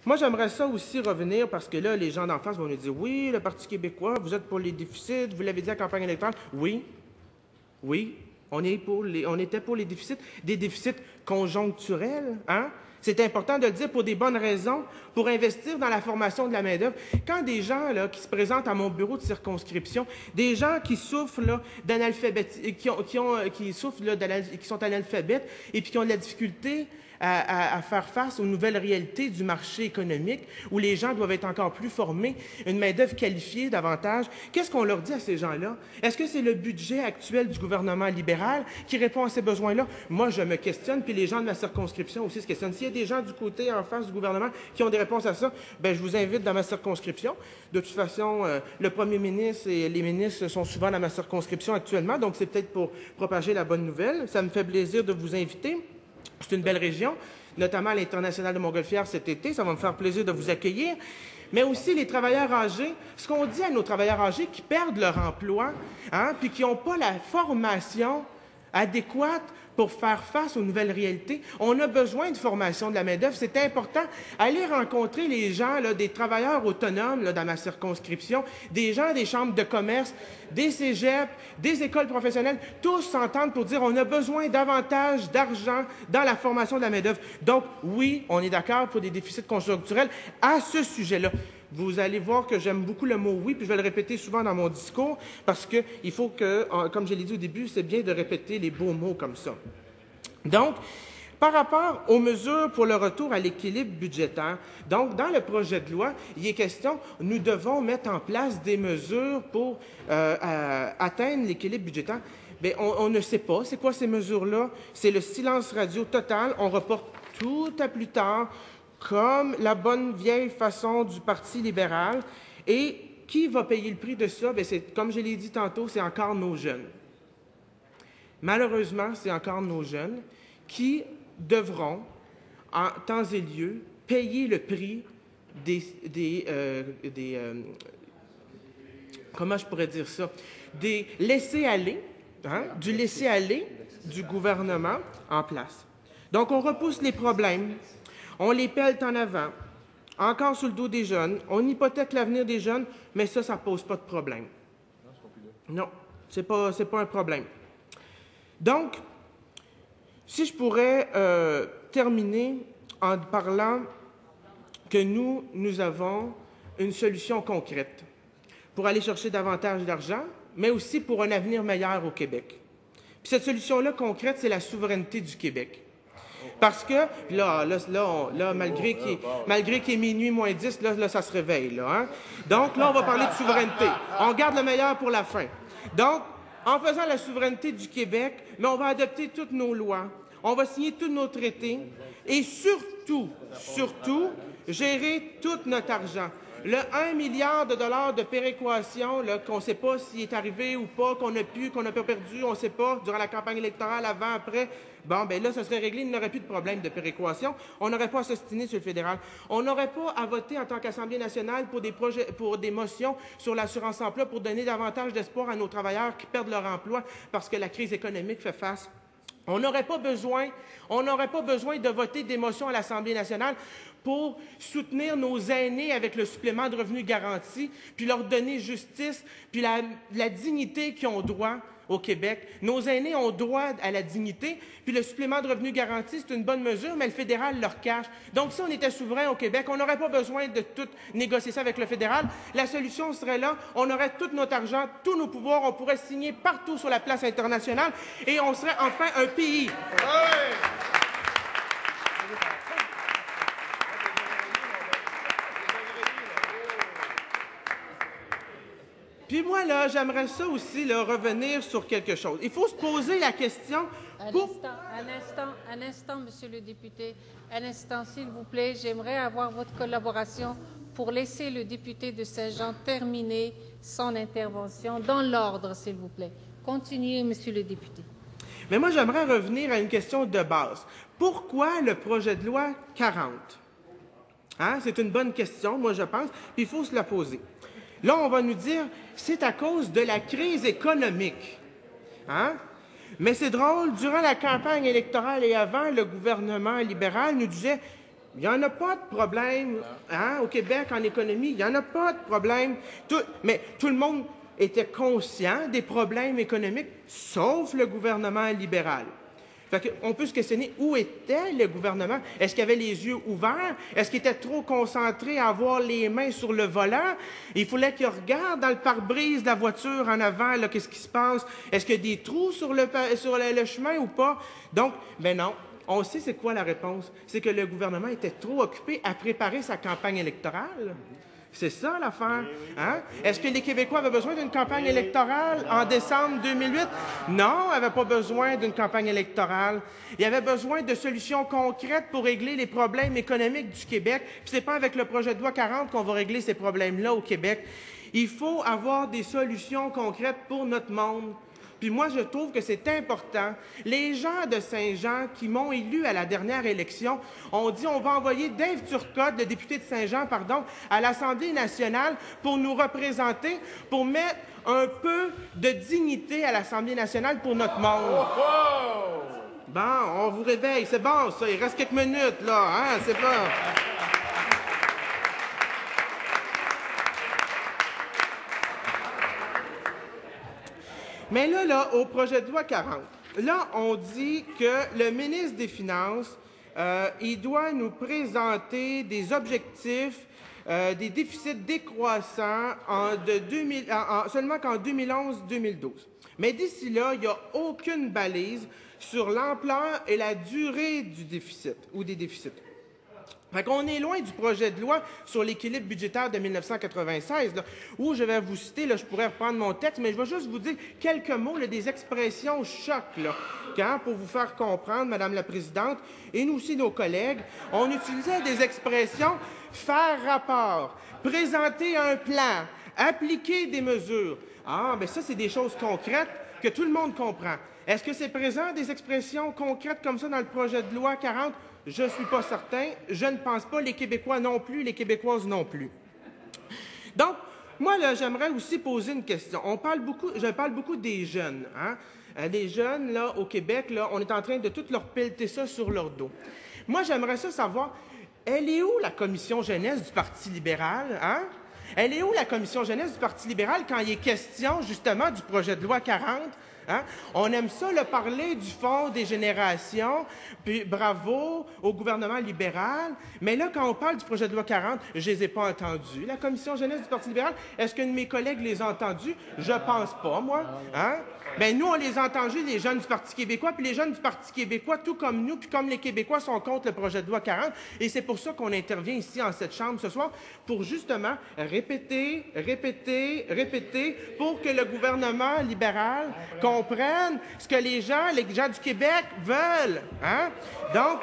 Moi, j'aimerais ça aussi revenir parce que là, les gens d'en face vont nous dire « Oui, le Parti québécois, vous êtes pour les déficits, vous l'avez dit à la campagne électorale. » Oui, oui, on était pour les déficits, des déficits conjoncturels, hein? C'est important de le dire pour des bonnes raisons, pour investir dans la formation de la main-d'œuvre. Quand des gens là, qui se présentent à mon bureau de circonscription, des gens qui souffrent d'analphabétisme, qui sont analphabètes et puis qui ont de la difficulté à faire face aux nouvelles réalités du marché économique, où les gens doivent être encore plus formés, une main-d'œuvre qualifiée davantage. Qu'est-ce qu'on leur dit à ces gens-là? Est-ce que c'est le budget actuel du gouvernement libéral qui répond à ces besoins-là? Moi, je me questionne, puis les gens de ma circonscription aussi se questionnent. S'il y a des gens du côté en face du gouvernement qui ont des réponses à ça, bien, je vous invite dans ma circonscription. De toute façon, le premier ministre et les ministres sont souvent dans ma circonscription actuellement, donc c'est peut-être pour propager la bonne nouvelle. Ça me fait plaisir de vous inviter. C'est une belle région, notamment à l'International de Montgolfière cet été. Ça va me faire plaisir de vous accueillir. Mais aussi les travailleurs âgés. Ce qu'on dit à nos travailleurs âgés qui perdent leur emploi, hein, puis qui n'ont pas la formation adéquate pour faire face aux nouvelles réalités. On a besoin de formation de la main-d'œuvre. C'est important. Aller rencontrer les gens, là, des travailleurs autonomes là, dans ma circonscription, des gens des chambres de commerce, des cégeps, des écoles professionnelles, tous s'entendent pour dire on a besoin davantage d'argent dans la formation de la main-d'œuvre. Donc, oui, on est d'accord pour des déficits conjoncturels à ce sujet-là. Vous allez voir que j'aime beaucoup le mot « oui », puis je vais le répéter souvent dans mon discours, parce qu'il faut que, comme je l'ai dit au début, c'est bien de répéter les beaux mots comme ça. Donc, par rapport aux mesures pour le retour à l'équilibre budgétaire, donc dans le projet de loi, il est question, nous devons mettre en place des mesures pour atteindre l'équilibre budgétaire. Bien, on ne sait pas c'est quoi ces mesures-là. C'est le silence radio total. On reporte tout à plus tard, comme la bonne vieille façon du Parti libéral. Et qui va payer le prix de ça? Bien, comme je l'ai dit tantôt, c'est encore nos jeunes. Malheureusement, c'est encore nos jeunes qui devront, en temps et lieu, payer le prix comment je pourrais dire ça? Des laissés-aller, hein, du laisser-aller du gouvernement en place. Donc, on repousse les problèmes. On les pèle en avant, encore sur le dos des jeunes. On hypothèque l'avenir des jeunes, mais ça ne pose pas de problème. Non, ce n'est pas un problème. Donc, si je pourrais terminer en parlant que nous avons une solution concrète pour aller chercher davantage d'argent, mais aussi pour un avenir meilleur au Québec. Puis cette solution-là concrète, c'est la souveraineté du Québec. Parce que, malgré qu'il est minuit moins 10, là, ça se réveille. Là, hein? Donc, là, on va parler de souveraineté. On garde le meilleur pour la fin. Donc, en faisant la souveraineté du Québec, mais on va adopter toutes nos lois, on va signer tous nos traités et surtout, gérer tout notre argent. Le 1 milliard de dollars de péréquation, qu'on ne sait pas s'il est arrivé ou pas, qu'on a pas perdu, on ne sait pas, durant la campagne électorale, avant, après, bon, bien là, ça serait réglé, il n'y aurait plus de problème de péréquation. On n'aurait pas à s'ostiner sur le fédéral. On n'aurait pas à voter en tant qu'Assemblée nationale pour des motions sur l'assurance-emploi pour donner davantage d'espoir à nos travailleurs qui perdent leur emploi parce que la crise économique fait face. On n'aurait pas besoin de voter des motions à l'Assemblée nationale pour soutenir nos aînés avec le supplément de revenu garanti, puis leur donner justice, puis la dignité qu'ils ont droit au Québec. Nos aînés ont droit à la dignité, puis le supplément de revenu garanti, c'est une bonne mesure, mais le fédéral leur cache. Donc, si on était souverain au Québec, on n'aurait pas besoin de tout négocier ça avec le fédéral. La solution serait là, on aurait tout notre argent, tous nos pouvoirs, on pourrait signer partout sur la place internationale, et on serait enfin un pays. Puis moi, là, j'aimerais ça aussi, là, revenir sur quelque chose. Il faut se poser la question... Un instant, monsieur le député. Un instant, s'il vous plaît. J'aimerais avoir votre collaboration pour laisser le député de Saint-Jean terminer son intervention dans l'ordre, s'il vous plaît. Continuez, monsieur le député. Mais moi, j'aimerais revenir à une question de base. Pourquoi le projet de loi 40? Hein? C'est une bonne question, moi, je pense, puis il faut se la poser. Là, on va nous dire, c'est à cause de la crise économique. Hein? Mais c'est drôle, durant la campagne électorale et avant, le gouvernement libéral nous disait, Il n'y en a pas de problème hein, au Québec en économie. Il n'y en a pas de problème. Mais tout le monde était conscient des problèmes économiques, sauf le gouvernement libéral. On peut se questionner où était le gouvernement. Est-ce qu'il avait les yeux ouverts? Est-ce qu'il était trop concentré à avoir les mains sur le volant? Il fallait qu'il regarde dans le pare-brise de la voiture en avant, qu'est-ce qui se passe? Est-ce qu'il y a des trous sur le chemin ou pas? Donc, ben non. On sait c'est quoi la réponse. C'est que le gouvernement était trop occupé à préparer sa campagne électorale. C'est ça l'affaire. Hein? Est-ce que les Québécois avaient besoin d'une campagne électorale en décembre 2008? Non, ils n'avaient pas besoin d'une campagne électorale. Ils avaient besoin de solutions concrètes pour régler les problèmes économiques du Québec. Puis c'est pas avec le projet de loi 40 qu'on va régler ces problèmes-là au Québec. Il faut avoir des solutions concrètes pour notre monde. Puis moi, je trouve que c'est important. Les gens de Saint-Jean qui m'ont élu à la dernière élection ont dit on va envoyer Dave Turcotte, le député de Saint-Jean, à l'Assemblée nationale pour nous représenter, pour mettre un peu de dignité à l'Assemblée nationale pour notre monde. Bon, on vous réveille, c'est bon ça, il reste quelques minutes là, hein, c'est pas... Mais là, au projet de loi 40, là, on dit que le ministre des Finances, il doit nous présenter des objectifs, des déficits décroissants seulement qu'en 2011-2012. Mais d'ici là, il n'y a aucune balise sur l'ampleur et la durée du déficit ou des déficits. Fait qu'on est loin du projet de loi sur l'équilibre budgétaire de 1996, là, où je vais vous citer, là, je pourrais reprendre mon texte, mais je vais juste vous dire quelques mots, là, des expressions choc, là, pour vous faire comprendre, Madame la Présidente, et nous aussi, nos collègues, on utilisait des expressions « faire rapport »,« présenter un plan »,« appliquer des mesures ». Ah, bien ça, c'est des choses concrètes que tout le monde comprend. Est-ce que c'est présent des expressions concrètes comme ça dans le projet de loi 40? Je ne suis pas certain. Je ne pense pas. Les Québécois non plus. Les Québécoises non plus. Donc, moi, là, j'aimerais aussi poser une question. Je parle beaucoup des jeunes. Hein? Les jeunes, là, au Québec, là, on est en train de tout leur pelleter ça sur leur dos. Moi, j'aimerais ça savoir, elle est où la commission jeunesse du Parti libéral? Hein? Elle est où la commission jeunesse du Parti libéral quand il est question, justement, du projet de loi 40? Hein? On aime ça, le parler du Fonds des générations, puis bravo au gouvernement libéral. Mais là, quand on parle du projet de loi 40, je ne les ai pas entendus. La commission jeunesse du Parti libéral, est-ce qu'un de mes collègues les a entendus? Je pense pas, moi. Hein? Ben, nous, on les a entendus, les jeunes du Parti québécois, puis les jeunes du Parti québécois, tout comme nous, puis comme les Québécois, sont contre le projet de loi 40. Et c'est pour ça qu'on intervient ici, en cette Chambre, ce soir, pour justement répéter, pour que le gouvernement libéral comprenne ce que les gens du Québec veulent. Hein? Donc...